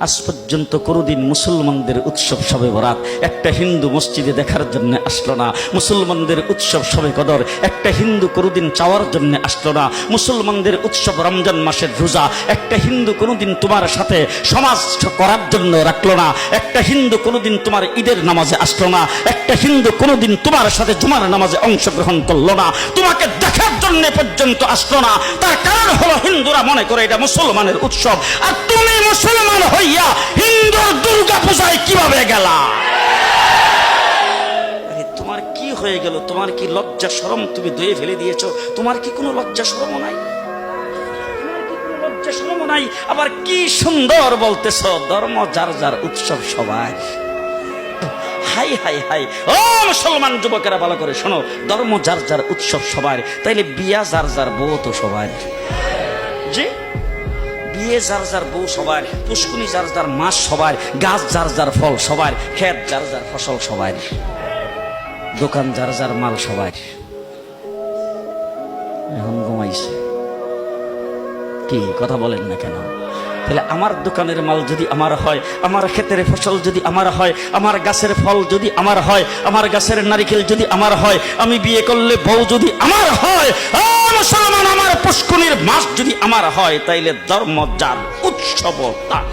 আজ পর্যন্ত কোনোদিন মুসলমানদের উৎসব শবে বরাত একটা হিন্দু মসজিদে দেখার জন্য আসলো না। মুসলমানদের উৎসব শবে কদর একটা হিন্দু কোনোদিন চাওয়ার জন্য আসলো না। মুসলমানদের উৎসব রমজান মাসের রোজা একটা হিন্দু কোনোদিন তোমার সাথে সমাজ করার জন্য রাখলো না। একটা হিন্দু কোনোদিন তোমার ঈদের নামাজে আসলো না। একটা হিন্দু কোনোদিন তোমার সাথে জুমার নামাজে অংশগ্রহণ করলো না, তোমাকে দেখার জন্য পর্যন্ত আসলো না। তার কারণ হলো হিন্দুরা মনে করে এটা মুসলমানের উৎসব, আর তুমি মুসলমান হইয়া হিন্দুর দুর্গা পূজায় কিভাবে গেলা? তোমার কি হয়ে গেল? তোমার কি লজ্জা শরম তুমি ধুয়ে ফেলে দিয়েছো? তোমার কি কোনো লজ্জা শরম নাই? লজ্জা শরম নাই? আবার কি সুন্দর বলতেছ, ধর্ম যার যার উৎসব সবাই। হাই হাই হাই, ও মুসলমান যুবকেরা ভালো করে শোনো, ধর্ম যার যার উৎসব সবার, তাইলে বিয়া যার যার বউ তো সবার। জি, বিয়ে যার যার বউ সবার, পুষ্কুনি যার যার মাস সবার, গাছ যার যার ফল সবার, ক্ষেত যার যার ফসল সবার, দোকান যার যার মাল সবার। এখন ঘুমাইছে কি কথা বলেন না কেন? তাহলে আমার দোকানের মাল যদি আমার হয়, আমার ক্ষেতের ফসল যদি আমার হয়, আমার গাছের ফল যদি আমার হয়, আমার গাছের নারিকেল যদি আমার হয়, আমি বিয়ে করলে বউ যদি আমার হয়, মুসলমান আমার পুষ্কুনির মাস যদি আমার হয়, তাইলে ধর্ম যার উৎসব তার।